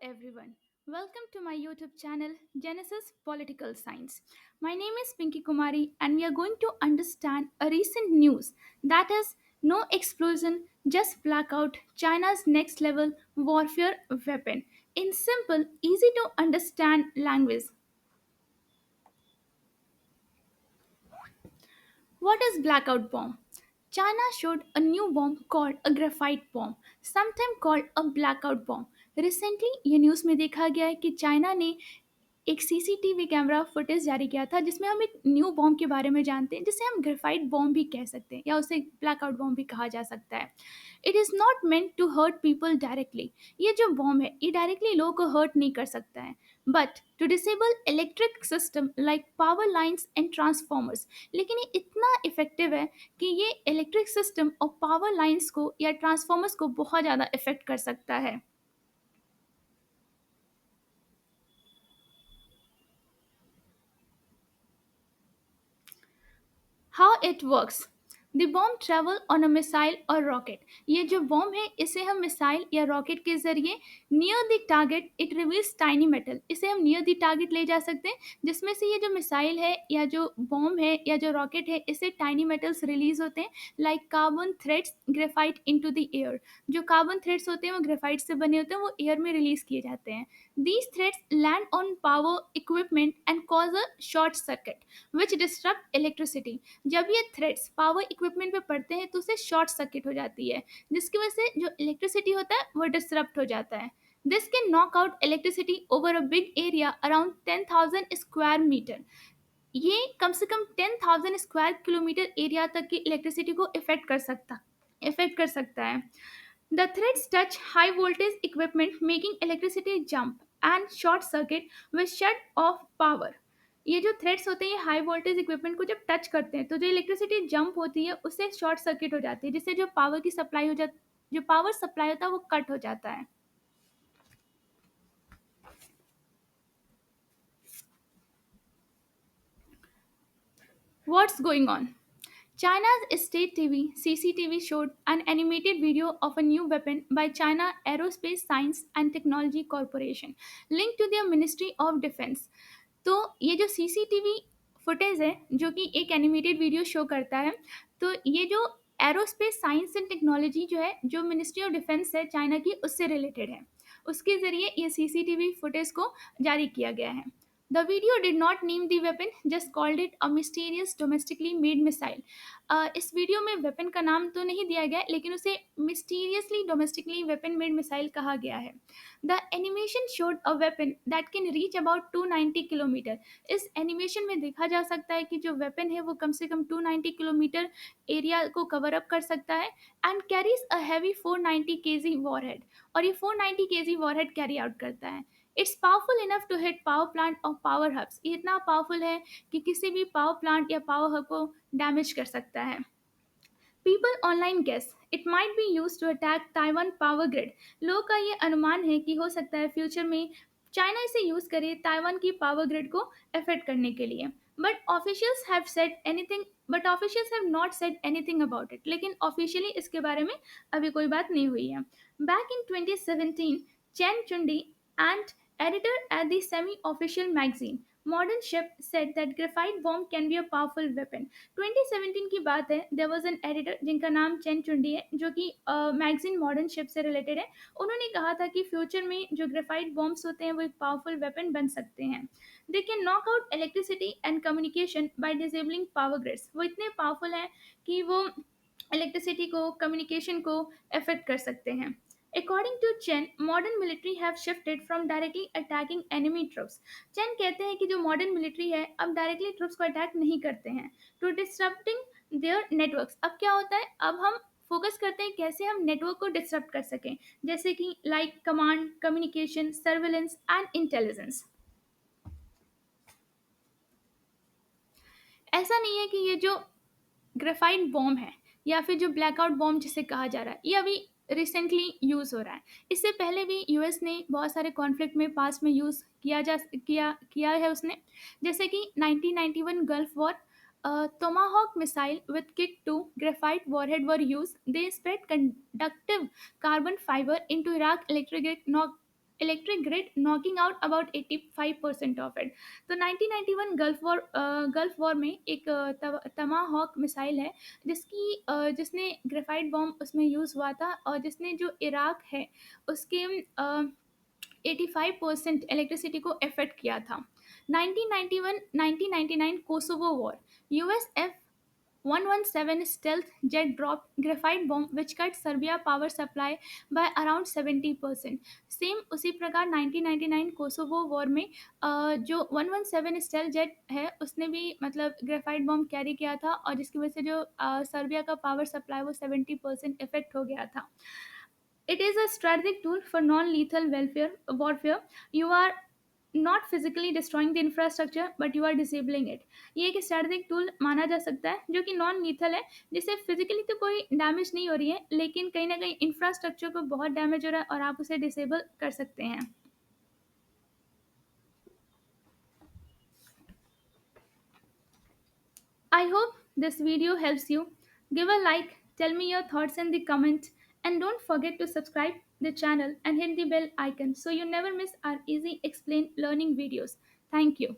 everyone. Welcome to my YouTube channel Genesis Political Science. My name is Pinky Kumari and we are going to understand a recent news that is no explosion, just blackout, China's next level warfare weapon in simple, easy to understand language. What is blackout bomb? China showed a new bomb called a graphite bomb, sometimes called a blackout bomb. Recently ये news में देखा गया है कि China ने एक CCTV camera footage जारी किया था जिसमें हम एक न्यू बॉम्ब के बारे में जानते हैं जिसे हम ग्रेफाइट बॉम्ब भी कह सकते हैं या उसे ब्लैकआउट बॉम्ब भी कहा जा सकता है। It is not meant to hurt people directly. ये जो बॉम्ब है ये डायरेक्टली लोगों को हर्ट नहीं कर सकता है, but to disable electric system like power lines and transformers. लेकिन ये इतना इफेक्टिव है कि ये इलेक्ट्रिक सिस्टम और पावर लाइन्स को या ट्रांसफॉर्मर्स को बहुत ज़्यादा इफेक्ट कर सकता है। How it works. The bomb travel on a missile और रॉकेट। ये जो बॉम्ब है इसे हम मिसाइल या रॉकेट के जरिए near the target it reveals tiny metal, इसे हम नियर द टारगेट ले जा सकते हैं जिसमें से ये जो मिसाइल है या जो बॉम्ब है या जो रॉकेट है इससे टाइनी मेटल्स रिलीज होते हैं like carbon threads graphite into the air. जो कार्बन थ्रेड्स होते हैं वो ग्रेफाइट से बने होते हैं, वो एयर में रिलीज किए जाते हैं। These threads land on power equipment and cause a short circuit which disturb electricity. जब ये थ्रेड्स पावर इक्विपमेंट पे पड़ते हैं तो उसे शॉर्ट सर्किट हो जाती है जिसकी वजह से जो इलेक्ट्रिसिटी होता है वो डिसरप्ट हो जाता है। This can knock out electricity over a big area around 10,000 square metre. ये कम से कम 10,000 स्क्वायर किलोमीटर एरिया तक की इलेक्ट्रिसिटी को इफेक्ट कर सकता है। The threads touch high voltage equipment, making electricity jump and short circuit will shut off power. ये जो थ्रेड्स होते हैं ये हाई वोल्टेज इक्विपमेंट को जब टच करते हैं तो जो इलेक्ट्रिसिटी जंप होती है उससे शॉर्ट सर्किट हो जाती है जिससे जो पावर की सप्लाई हो जाती, जो पावर सप्लाई होता है वो कट हो जाता है। What's going on? China's state TV CCTV showed an animated video of a new weapon by China Aerospace Science and Technology Corporation linked to their Ministry of Defense. तो ये जो CCTV footage है जो कि एक एनिमेटेड वीडियो शो करता है, तो ये जो एरोस्पेस साइंस एंड टेक्नोलॉजी जो है जो मिनिस्ट्री ऑफ डिफेंस है चाइना की उससे रिलेटेड है, उसके ज़रिए ये सीसीटीवी फुटेज को जारी किया गया है। The video did not name the weapon, just called it a mysterious domestically made missile. इस वीडियो में वेपन का नाम तो नहीं दिया गया लेकिन उसे mysteriously domestically weapon made missile कहा गया है। The animation showed a weapon that can reach about 290 kilometre. इस एनिमेशन में देखा जा सकता है कि जो वेपन है वो कम से कम 290 किलोमीटर एरिया को कवर अप कर सकता है and carries a heavy 490 KG warhead. और ये 490 केजी वॉरहेड कैरी आउट करता है। It's powerful enough to hit power plant और पावर हब्स। ये इतना पावरफुल है कि किसी भी पावर प्लांट या पावर हब को डैमेज कर सकता है। People online guess it might be use to attack Taiwan power grid. लोगों का ये अनुमान है कि हो सकता है फ्यूचर में चाइना इसे यूज करे ताइवान की पावर ग्रिड को अफेक्ट करने के लिए। But officials have said anything but officials have not said anything about it. लेकिन ऑफिशियली इसके बारे में अभी कोई बात नहीं हुई है। बैक इन 2017 चैन चुंडी and editor at the semi-official magazine Modern Ship said that graphite bomb can be a powerful weapon. 2017 की बात है, देयर वाज एन एडिटर जिनका नाम चेन चुंडी है जो कि मैगजीन मॉडर्न शिप से रिलेटेड है। उन्होंने कहा था कि फ्यूचर में जो ग्रेफाइट बॉम्ब्स होते हैं वो एक पावरफुल वेपन बन सकते हैं। They can knock out electricity and communication bye disabling power grids. वो इतने पावरफुल हैं कि वो इलेक्ट्रिसिटी को कम्युनिकेशन को अफेक्ट कर सकते हैं। According to Chen, modern military have shifted from directly attacking enemy troops. Chen कहते हैं कि जो मॉडर्न मिलिट्री है अब डायरेक्टली ट्रुप्स को अटैक नहीं करते हैं, टू डिस्टर्बिंग देयर नेटवर्क्स। अब क्या होता है, अब हम फोकस करते हैं कैसे हम नेटवर्क को डिस्टर्ब कर सकें, जैसे कि like command communication surveillance and intelligence. ऐसा नहीं है कि ये जो ग्रेफाइट बॉम्ब है या फिर जो ब्लैकआउट बॉम्ब जिसे कहा जा रहा है ये अभी रिसेंटली यूज़ हो रहा है। इससे पहले भी यूएस ने बहुत सारे कॉन्फ्लिक्ट में पास में यूज़ किया है उसने, जैसे कि 1991 Gulf war Tomahawk missile with kick to graphite warhead were use. They spread conductive carbon fibre into Iraq electric electric grid, knocking out about 85% of it. तो 1991 गल्फ वॉर में एक तमाहॉक मिसाइल है जिसने ग्रेफाइट बॉम्ब उसमें use हुआ था, और जिसने जो इराक है उसके 85% इलेक्ट्रिसिटी को अफेक्ट किया था। 1991 1999 Kosovo war, US F 117 stealth jet dropped graphite bomb which cut Serbia power supply by around 70%. Same उसी प्रकार 1999 कोसोवो वॉर में जो 117 स्टेल्थ जेट है उसने भी मतलब ग्रेफाइट बॉम्ब कैरी किया था, और जिसकी वजह से जो सर्बिया का पावर सप्लाई वो 70% इफेक्ट हो गया था। It is a strategic tool for non-lethal warfare. You are not physically destroying the infrastructure, but you are disabling it. ये एक strategic tool माना जा सकता है जो कि नॉन लीथल है, जिससे फिजिकली तो कोई डैमेज नहीं हो रही है, लेकिन कहीं ना कहीं इंफ्रास्ट्रक्चर को बहुत डैमेज हो रहा है और आप उसे डिसेबल कर सकते हैं। I hope this video helps you. Give a like, tell me your thoughts in the comments, and don't forget to subscribe the channel and hit the bell icon so you never miss our easy explain learning videos. Thank you.